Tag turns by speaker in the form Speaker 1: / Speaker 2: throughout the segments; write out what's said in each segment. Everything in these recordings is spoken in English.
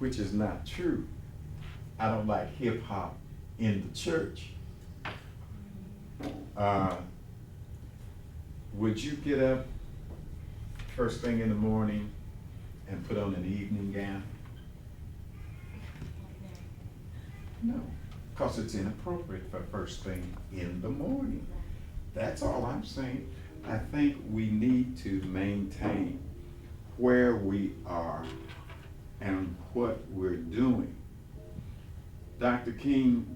Speaker 1: which is not true. I don't like hip hop in the church. Would you get up first thing in the morning and put on an evening gown? No, because it's inappropriate for first thing in the morning. That's all I'm saying. I think we need to maintain where we are and what we're doing. Dr. King,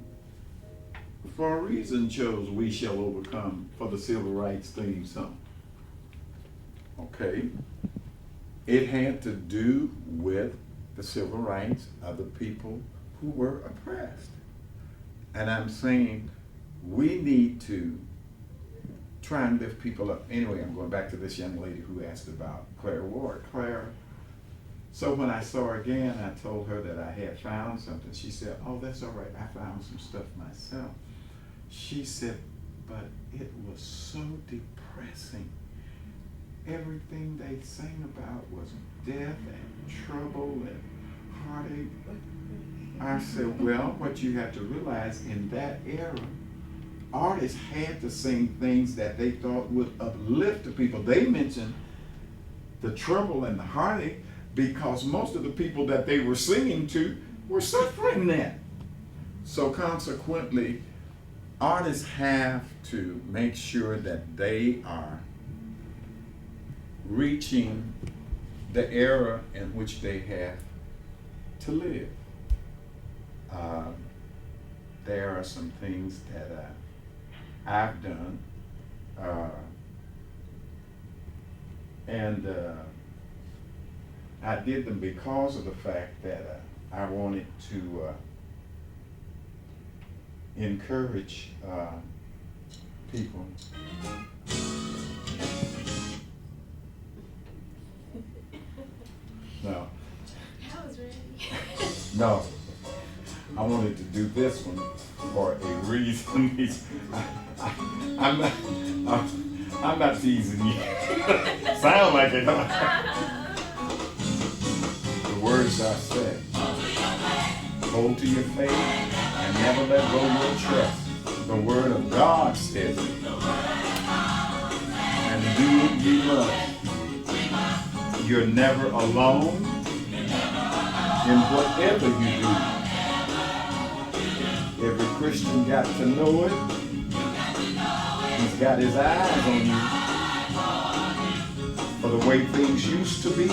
Speaker 1: for a reason, chose "We Shall Overcome" for the Civil Rights theme song. Okay, it had to do with the civil rights of the people who were oppressed. And I'm saying we need to try and lift people up. Anyway, I'm going back to this young lady who asked about Clara Ward. Clara, so when I saw her again, I told her that I had found something. She said, "Oh, that's all right, I found some stuff myself." She said, "But it was so depressing. Everything they sang about was death and trouble and heartache." I said, "Well, what you have to realize, in that era, artists had to sing things that they thought would uplift the people." They mentioned the trouble and the heartache because most of the people that they were singing to were suffering that. So consequently, artists have to make sure that they are reaching the era in which they have to live. There are some things that I've done, and I did them because of the fact that I wanted to encourage people. No.
Speaker 2: I was ready.
Speaker 1: No. I wanted to do this one for a reason. I'm not teasing you. Sound like it. The words I said. Hold to your faith and never let go of your trust. The word of God says it. And do what you must. You're never alone in whatever you do. Every Christian got to know it. He's got his eyes on you. For the way things used to be,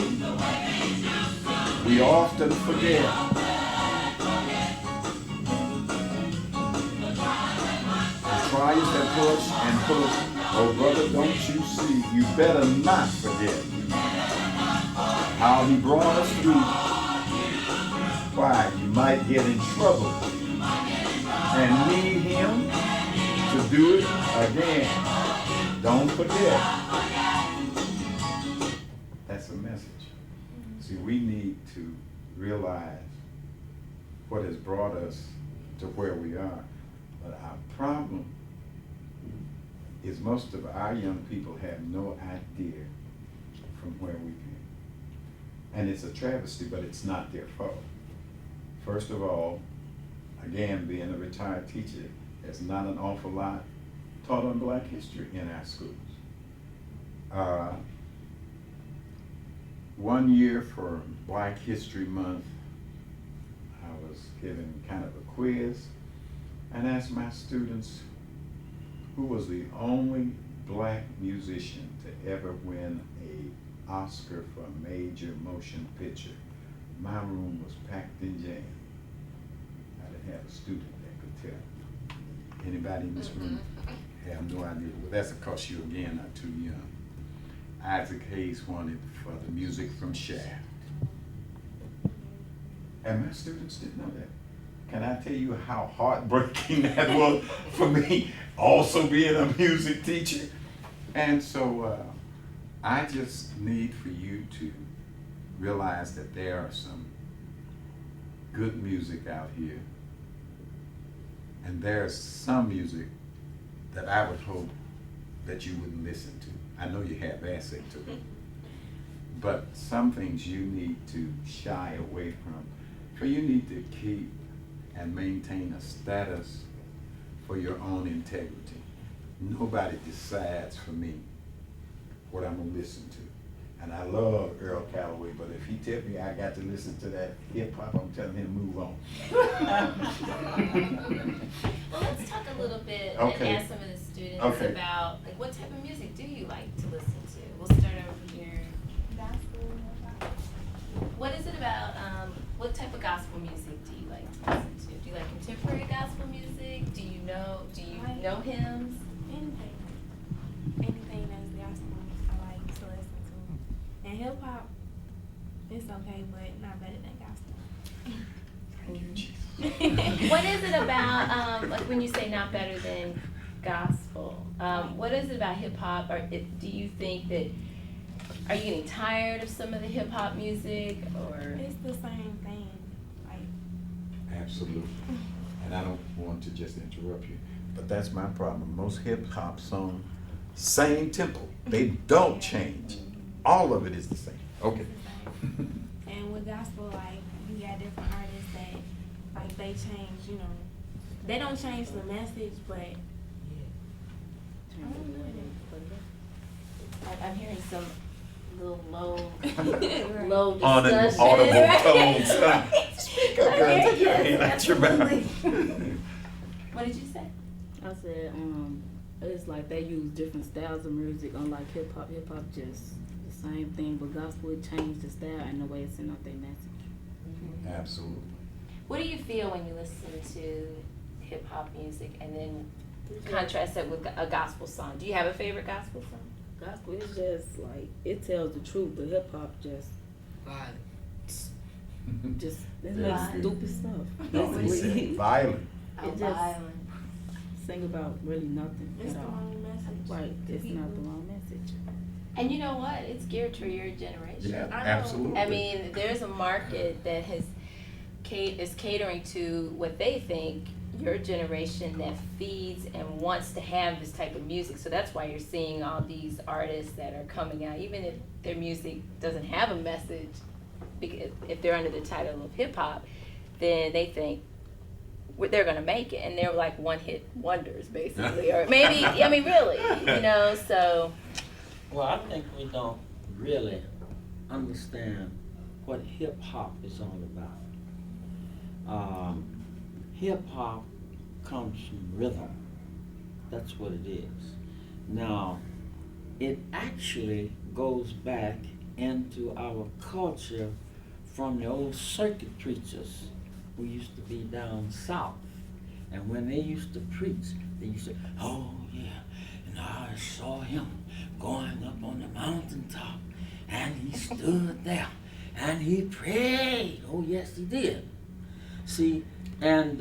Speaker 1: we often forget. The trials that push and push. Oh brother, don't you see? You better not forget how he brought us through. Why? You might get in trouble and need him to do it again. Don't forget. That's a message. See, we need to realize what has brought us to where we are. But our problem is most of our young people have no idea from where we came. And it's a travesty, but it's not their fault. First of all, again, being a retired teacher, there's not an awful lot taught on Black history in our schools. One year for Black History Month, I was given kind of a quiz and asked my students who was the only Black musician to ever win an Oscar for a major motion picture. My room was packed in jam. I didn't have a student that could tell. Anybody in this room? I have no idea. Well, that's because you, again, are too young. Isaac Hayes won it for the music from Shaft. And my students didn't know that. Can I tell you how heartbreaking that was for me, also being a music teacher? And so I just need for you to realize that there are some good music out here. And there's some music that I would hope that you wouldn't listen to. I know you have access to it. But some things you need to shy away from. But you need to keep and maintain a status for your own integrity. Nobody decides for me what I'm gonna listen to. And I love Earl Calloway, but if he tell me I got to listen to that hip hop, I'm telling him to move on.
Speaker 2: Well, let's talk a little bit
Speaker 1: Okay.
Speaker 2: and ask some of the students
Speaker 1: Okay.
Speaker 2: about like what type of music do you like to listen to? We'll start over here.
Speaker 3: Gospel.
Speaker 2: What is it about? What type of gospel music do you like to listen to? Do you like contemporary gospel music? Do you know hymns?
Speaker 3: Anything that's gospel, I like to listen to. And hip hop, it's okay, but not better than gospel.
Speaker 1: Thank you, Jesus.
Speaker 2: What is it about, like when you say not better than gospel, what is it about hip hop, or do you think that, are you getting tired of some of the hip hop music, or?
Speaker 3: It's the same thing, like.
Speaker 1: Absolutely. And I don't want to just interrupt you, but that's my problem. Most hip hop songs, same tempo. They don't change. All of it is the same. Okay.
Speaker 3: And with gospel, like, you got different artists that, like, they change, you know. They don't change the message, but. I don't know.
Speaker 2: I'm hearing some little low
Speaker 3: Right.
Speaker 2: low discussion.
Speaker 1: Unaudible tones. Speak up, girl. Take your hand out your mouth.
Speaker 2: What did you say?
Speaker 4: I said, it's like they use different styles of music, unlike hip hop. Hip hop just the same thing, but gospel it changed the style and the way it sent out their message.
Speaker 1: Absolutely.
Speaker 2: What do you feel when you listen to hip hop music and then contrast that with a gospel song? Do you have a favorite gospel song?
Speaker 4: Gospel is just like it tells the truth, but hip hop just it's
Speaker 2: Violent.
Speaker 4: stupid stuff.
Speaker 1: No, he said violent.
Speaker 4: It just
Speaker 2: Violent.
Speaker 4: sing about really nothing
Speaker 3: It's
Speaker 4: at
Speaker 3: the
Speaker 4: all.
Speaker 3: wrong message.
Speaker 4: Right, it's
Speaker 3: People.
Speaker 4: not the wrong message.
Speaker 2: And you know what? It's geared to your generation.
Speaker 1: Yeah,
Speaker 3: I know.
Speaker 1: absolutely.
Speaker 2: I mean, there's a market that is catering to what they think your generation that feeds and wants to have this type of music. So that's why you're seeing all these artists that are coming out, even if their music doesn't have a message, because if they're under the title of hip hop, then they think they're gonna make it, and they're like one-hit wonders, basically, or maybe, I mean, really, you know. So
Speaker 5: Well, I think we don't really understand what hip hop is all about. Hip hop comes from rhythm. That's what it is. Now, it actually goes back into our culture from the old circuit preachers who used to be down south. And when they used to preach, they used to say, oh yeah, and I saw him going up on the mountaintop, and he stood there, and he prayed. Oh yes, he did. See, and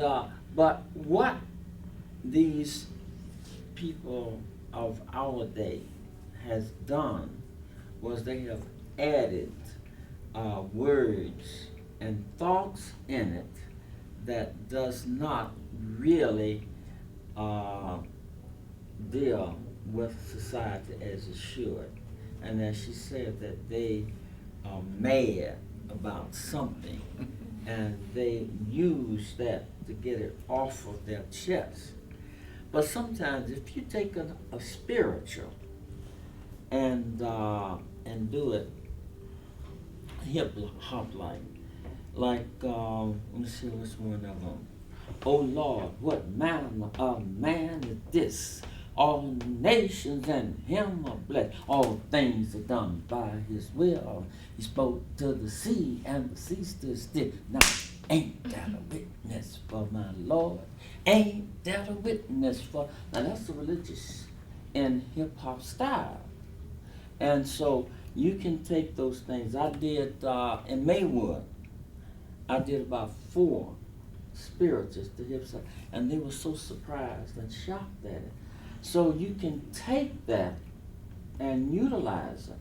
Speaker 5: but what these people of our day has done was they have added words and thoughts in it that does not really deal with society as it should. And as she said, that they are mad about something and they use that to get it off of their chest. But sometimes if you take a spiritual and do it hip hop like let me see what's one of them. Oh Lord, what manner of man is this? All nations and him are blessed. All things are done by his will. He spoke to the sea and the sea stood still. Now, ain't that a witness for my Lord? Ain't that a witness for... Now, that's the religious and hip-hop style. And so you can take those things. I did, in Maywood, I did about 4 spirituals to hip hop, and they were so surprised and shocked at it. So you can take that and utilize it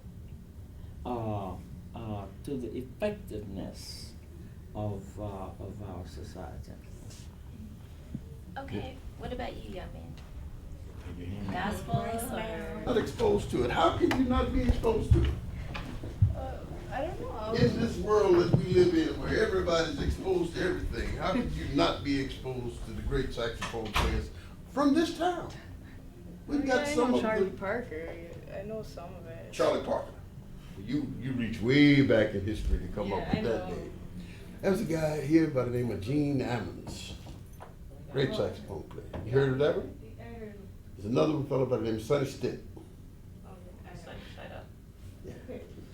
Speaker 5: to the effectiveness of our society.
Speaker 2: okay, what about you, young man?
Speaker 1: Take your hand.
Speaker 2: Gospel
Speaker 1: Not exposed to it. How can you not be exposed to it?
Speaker 6: I don't know.
Speaker 7: In this world that we live in, where everybody's exposed to everything, how could you not be exposed to the great saxophone players from this town? We've got
Speaker 6: I
Speaker 7: some
Speaker 6: know
Speaker 7: of
Speaker 6: Charlie
Speaker 7: the
Speaker 6: Parker. I know some of it.
Speaker 7: Charlie Parker. You reach way back in history to come up
Speaker 6: Yeah,
Speaker 7: with
Speaker 6: I
Speaker 7: that
Speaker 6: know.
Speaker 7: name. There was a guy here by the name of Gene Ammons, great saxophone player. You heard of that one? There's another one fellow by the name of Sonny Stitt. Yeah.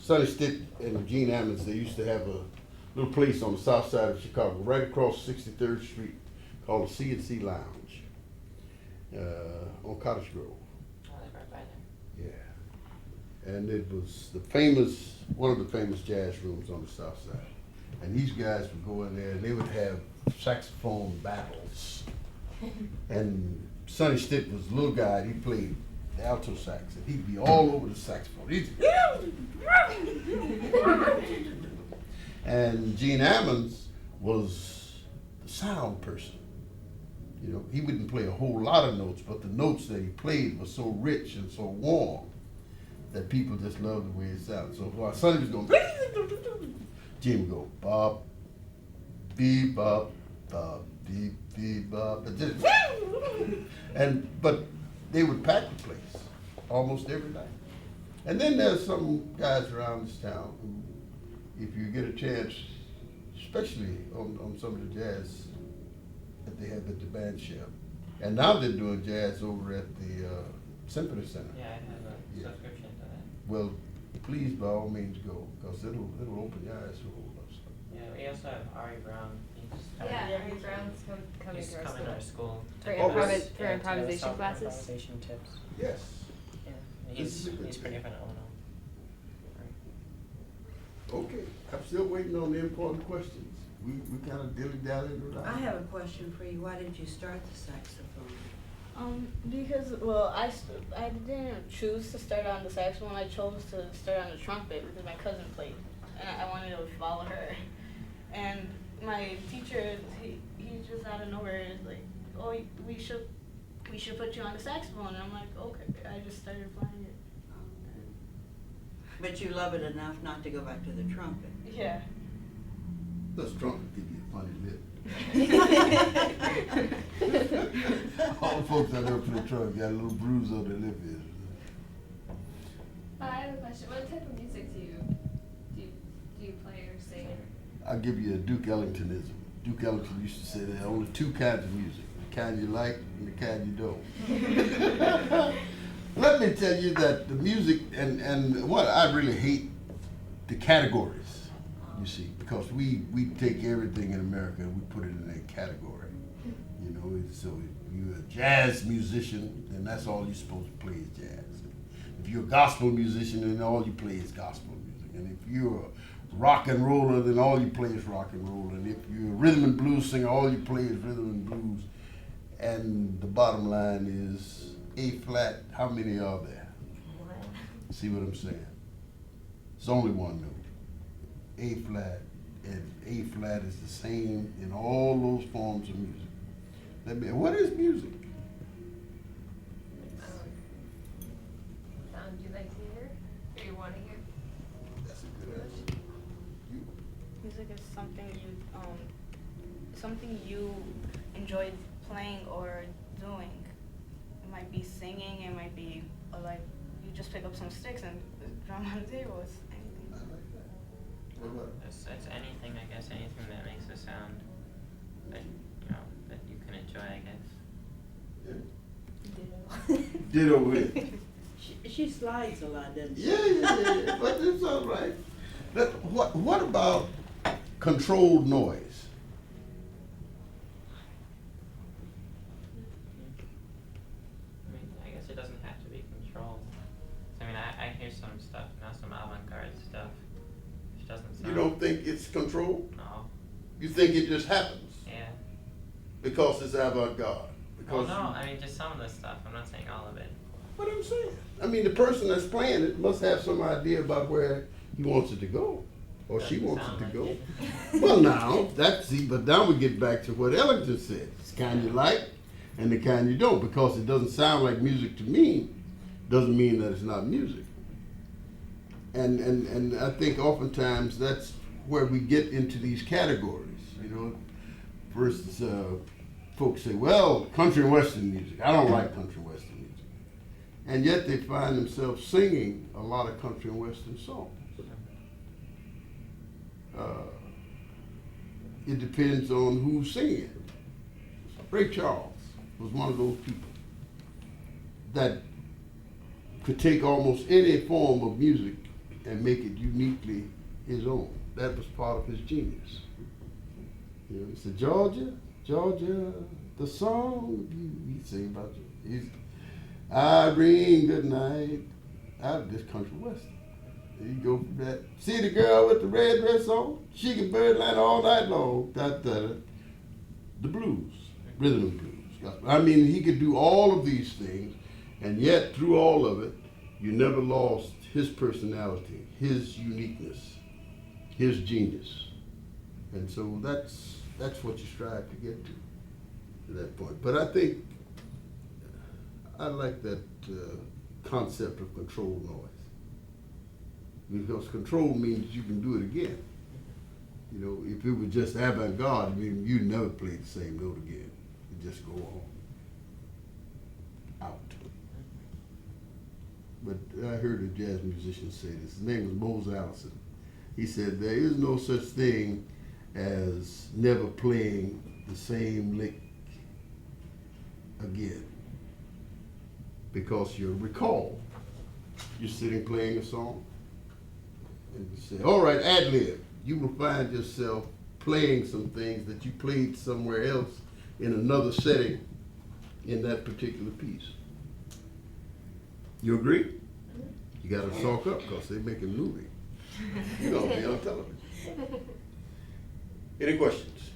Speaker 7: Sonny Stitt and Gene Ammons, they used to have a little place on the south side of Chicago, right across 63rd Street, called the C&C Lounge on Cottage Grove. Yeah. And it was one of the famous jazz rooms on the south side. And these guys would go in there and they would have saxophone battles. And Sonny Stitt was a little guy, he played the alto sax, and he'd be all over the saxophone. And Gene Ammons was the sound person. You know, he wouldn't play a whole lot of notes, but the notes that he played were so rich and so warm that people just loved the way it sounded. So while Sonny was going, Gene would go bop, beep, bop, bop, beep, beep, bop, and just but they would pack the place almost every night. And then there's some guys around this town who, if you get a chance, especially on some of the jazz that they have at the band shell, and now they're doing jazz over at the Symphony Center.
Speaker 8: Yeah, I have a subscription to that.
Speaker 7: Well, please, by all means, go, because it'll open your eyes to a whole lot of stuff.
Speaker 8: Yeah, we also have Ari Brown.
Speaker 2: Yeah, Ari Brown's coming
Speaker 8: He's
Speaker 2: to our
Speaker 8: coming to our
Speaker 2: school.
Speaker 8: school.
Speaker 2: For
Speaker 8: to give us-
Speaker 2: improvis- for
Speaker 8: yeah, to give us
Speaker 2: improvisation
Speaker 8: some
Speaker 2: classes?
Speaker 8: Improvisation tips.
Speaker 7: Yes.
Speaker 8: Yeah, and
Speaker 7: This is a good
Speaker 8: he's pretty
Speaker 7: thing.
Speaker 8: phenomenal.
Speaker 7: Okay, I'm still waiting on the important questions. We kind of dilly-dallied around.
Speaker 9: I have a question for you. Why did you start the saxophone?
Speaker 6: Because I didn't choose to start on the saxophone. I chose to start on the trumpet because my cousin played, and I wanted to follow her. And my teacher, he just out of nowhere is like, oh, we should put you on the saxophone. And I'm like, okay. I just started playing it.
Speaker 9: But you love it enough not to go back to the trumpet.
Speaker 6: Yeah.
Speaker 7: This trumpet give you a funny lip. All the folks that ever play trumpet got a little bruise on their lip here.
Speaker 10: I have a question. What type of music do you play or sing?
Speaker 7: I'll give you a Duke Ellingtonism. Duke Ellington used to say there are only two kinds of music, the kind you like and the kind you don't. Let me tell you that the music, and what I really hate, the categories, you see, because we take everything in America and we put it in a category. You know, so if you're a jazz musician, then that's all you're supposed to play is jazz. If you're a gospel musician, then all you play is gospel music. And if you're a rock and roller, then all you play is rock and roll. And if you're a rhythm and blues singer, all you play is rhythm and blues. And the bottom line is A flat, how many are there? See what I'm saying? It's only one note. A flat, and A flat is the same in all those forms of music. What is music?
Speaker 10: Sound you like to hear? Or you want to hear?
Speaker 7: That's a good answer.
Speaker 6: Music is something you enjoy playing or doing. It might be singing, it might be like you just pick up some sticks and drum on the table. It's anything.
Speaker 7: I like that. What about it?
Speaker 8: It's anything, I guess, anything that makes a sound that, you know, that you can enjoy, I guess.
Speaker 7: Yeah. Ditto with it.
Speaker 9: She slides a lot, doesn't she?
Speaker 7: Yeah, but it's all right. What about controlled noise?
Speaker 8: I mean, I guess it doesn't have to be controlled. I mean, I hear some stuff now, some avant-garde stuff, which doesn't sound.
Speaker 7: You don't think it's controlled?
Speaker 8: No.
Speaker 7: You think it just happens
Speaker 8: Yeah.
Speaker 7: because it's avant-garde?
Speaker 8: Well,
Speaker 7: Because
Speaker 8: no, I mean, just some of the stuff. I'm not saying all of it.
Speaker 7: what I'm saying. I mean, the person that's playing it must have some idea about where he wants it to go, or she
Speaker 8: Doesn't
Speaker 7: wants
Speaker 8: sound
Speaker 7: it to
Speaker 8: like
Speaker 7: go.
Speaker 8: it.
Speaker 7: Well, now but now we get back to what Ellington said: it's the kind you like and the kind you don't. Because it doesn't sound like music to me, doesn't mean that it's not music. And I think oftentimes that's where we get into these categories. You know, first folks say, well, country and western music. I don't like country and western music. And yet they find themselves singing a lot of country and western songs. It depends on who's singing it. Ray Charles was one of those people that could take almost any form of music and make it uniquely his own. That was part of his genius. You know, he said, Georgia, Georgia, the song he sang about you. Irene, good night. Out of this country western. There you go from that. See the girl with the red dress on? She can birdline all night long. The blues, rhythm and blues. Gospel. I mean, he could do all of these things, and yet through all of it, you never lost his personality, his uniqueness, his genius. And so that's what you strive to get to that point. But I think I like that concept of controlled noise. Because control means you can do it again. You know, if it was just avant-garde, I mean, you'd never play the same note again. You just go on. Out. But I heard a jazz musician say this. His name was Mose Allison. He said, there is no such thing as never playing the same lick again. Because you'll recall, you're sitting playing a song, and you say, all right, ad-lib. You will find yourself playing some things that you played somewhere else in another setting in that particular piece. You agree? You got to soak up because they're making a movie. You're going to be on television. Any questions?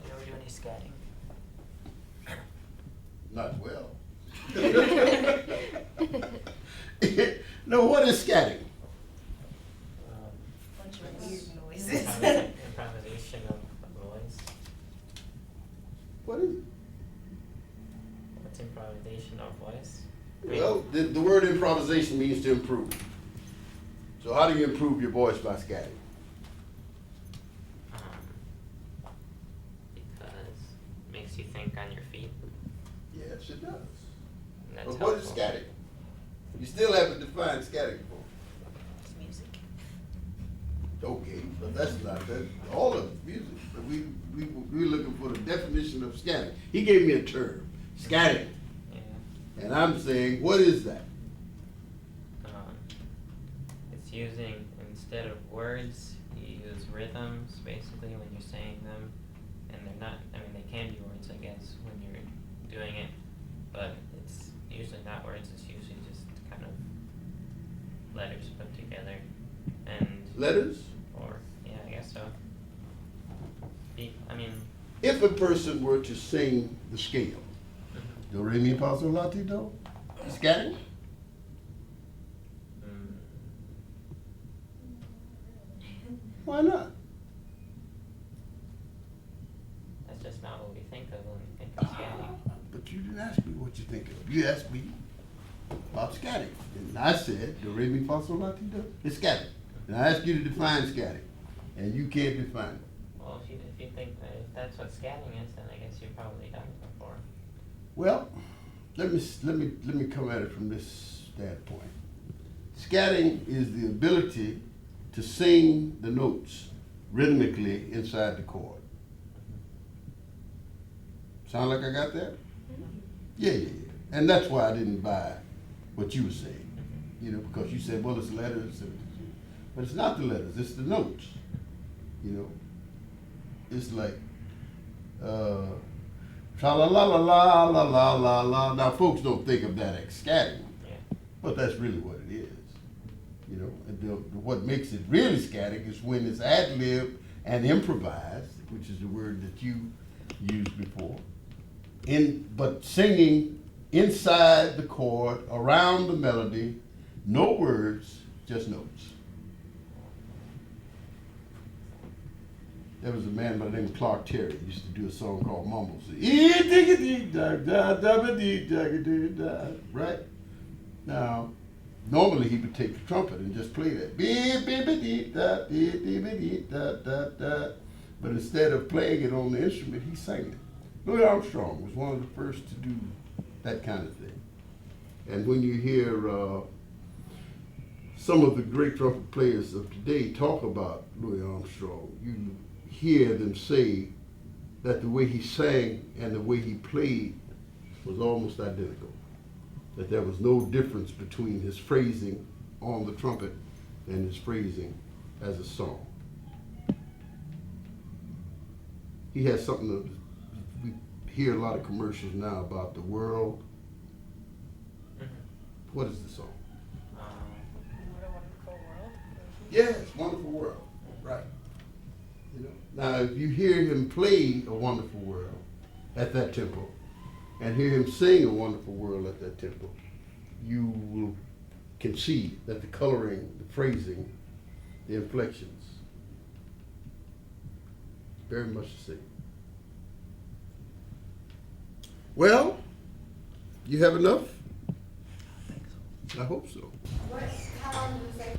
Speaker 8: You ever do any scatting?
Speaker 7: Not well. No, what is scatting?
Speaker 10: Bunch of weird noises.
Speaker 8: Improvisation of a voice.
Speaker 7: What is it?
Speaker 8: What's improvisation of voice?
Speaker 7: Well, the word improvisation means to improve. So how do you improve your voice by scatting?
Speaker 8: Because it makes you think on your feet.
Speaker 7: Yes, it does.
Speaker 8: And that's
Speaker 7: But what is
Speaker 8: helpful.
Speaker 7: scatting? You still haven't defined scatting for.
Speaker 10: It's music.
Speaker 7: Okay, but that's not that. All of it's music. But we're looking for the definition of scatting. He gave me a term, scatting,
Speaker 8: Yeah.
Speaker 7: and I'm saying, what is that?
Speaker 8: It's using, instead of words, you use rhythms, basically, when you're saying them. And they're not, I mean, they can be words, I guess, when you're doing it. But it's usually not words, it's usually just kind of letters put together. And,
Speaker 7: Letters?
Speaker 8: or, yeah, I guess so. I mean,
Speaker 7: If a person were to sing the scale, do, re, mi, fa, sol, la, ti, do, scatting? Why not?
Speaker 8: that's just not what we think of when we think of scatting.
Speaker 7: But you didn't ask me what you think of. You asked me about scatting. And I said, do, re, mi, fa, sol, la, ti, do. It's scatting. And I asked you to define scatting. And you can't define it.
Speaker 8: Well, if you think that if that's what scatting is, then I guess you've probably done it before.
Speaker 7: Well, let me come at it from this standpoint. Scatting is the ability to sing the notes rhythmically inside the chord. Sound like I got that? Yeah. And that's why I didn't buy what you were saying. You know, because you said, well, it's letters, but it's not the letters, it's the notes. You know, it's like, tra-la-la-la-la-la-la-la-la. Now, folks don't think of that as scatting,
Speaker 8: Yeah.
Speaker 7: but that's really what it is. You know, and what makes it really scatting is when it's ad-lib and improvised, which is the word that you used before, but singing inside the chord, around the melody, no words, just notes. There was a man by the name of Clark Terry. He used to do a song called Mumbles. Right? Now, normally he would take the trumpet and just play that. But instead of playing it on the instrument, he sang it. Louis Armstrong was one of the first to do that kind of thing. And when you hear some of the great trumpet players of today talk about Louis Armstrong, you hear them say that the way he sang and the way he played was almost identical. That there was no difference between his phrasing on the trumpet and his phrasing as a song. He has something that we hear a lot of commercials now about the world. What is the song?
Speaker 6: What a Wonderful World.
Speaker 7: Yes, Wonderful World, right. You know, now if you hear him play A Wonderful World at that tempo, and hear him sing A Wonderful World at that tempo, you can see that the coloring, the phrasing, the inflections, very much the same. Well, you have enough? I hope so.
Speaker 11: How long did you say?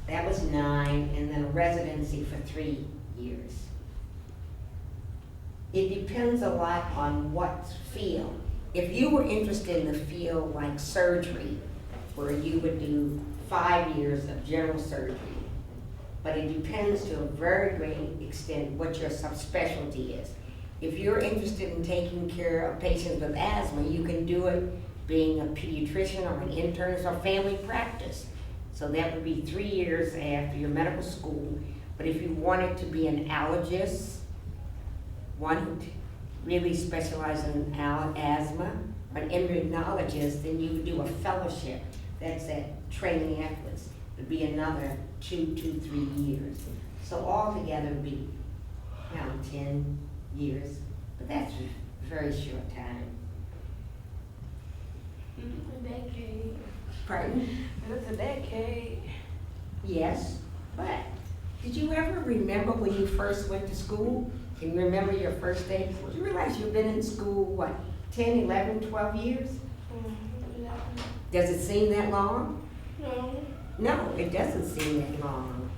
Speaker 11: That was 9, and then a residency for 3 years. It depends a lot on what field. If you were interested in the field like surgery, where you would do 5 years of general surgery, but it depends to a very great extent what your subspecialty is. If you're interested in taking care of patients with asthma, you can do it being a pediatrician or an internist or family practice. So that would be 3 years after your medical school. But if you wanted to be an allergist, one who really specializes in asthma, or an immunologist, then you would do a fellowship. That's at training afterwards. It would be another 2 to 3 years. So altogether it would be around 10 years, but that's a very short time.
Speaker 3: A decade.
Speaker 11: Pardon?
Speaker 3: It's a decade.
Speaker 11: Yes, but did you ever remember when you first went to school? Can you remember your first day? Do you realize you've been in school, what, 10, 11, 12 years? Does it seem that long?
Speaker 3: No.
Speaker 11: No, it doesn't seem that long.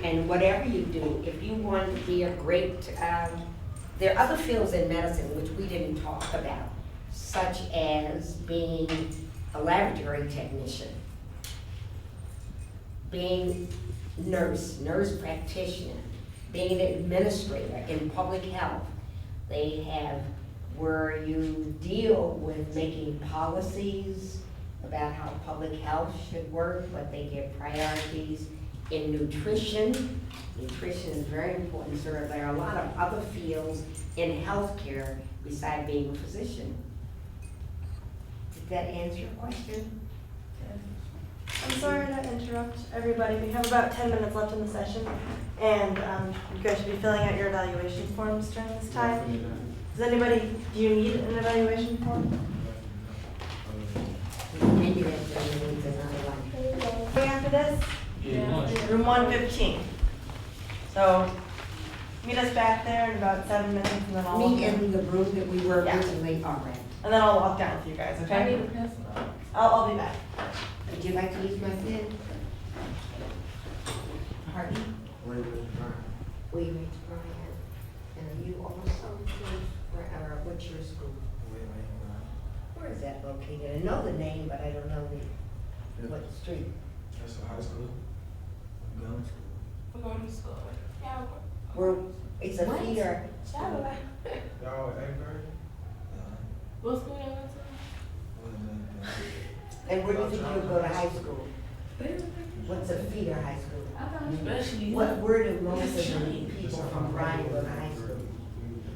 Speaker 11: And whatever you do, if you want to be a great, there are other fields in medicine which we didn't talk about, such as being a laboratory technician, being nurse practitioner, being an administrator in public health. They have where you deal with making policies about how public health should work, but they give priorities in nutrition. Nutrition is very important, sir. There are a lot of other fields in healthcare besides being a physician. Did that answer your question?
Speaker 12: I'm sorry to interrupt everybody. We have about 10 minutes left in the session, and you guys should be filling out your evaluation forms during this time. Do you need an evaluation form?
Speaker 11: Maybe that's another one.
Speaker 12: Going after this?
Speaker 8: Yeah.
Speaker 12: Room 115. So meet us back there in about 7 minutes, and then I'll
Speaker 11: Meet
Speaker 12: walk
Speaker 11: in the room that we were
Speaker 12: Yeah.
Speaker 11: originally, all right.
Speaker 12: and then I'll walk down with you guys.
Speaker 10: I
Speaker 12: Okay?
Speaker 10: need a pencil.
Speaker 12: I'll be back.
Speaker 11: Would you like to use my pen? Pardon? We reach Brian. And you also or what's your school? Where is that located? I know the name, but I don't know what street.
Speaker 13: That's a high school. I'm going to school.
Speaker 3: I'm going to school. Yeah.
Speaker 11: Where, it's a feeder.
Speaker 3: Shadow.
Speaker 13: Y'all at 8th grade?
Speaker 3: What school you went
Speaker 11: And where do you think you'll go to high school? What's a feeder high school?
Speaker 3: to? Especially.
Speaker 11: Where do most of the people from Bryan go to high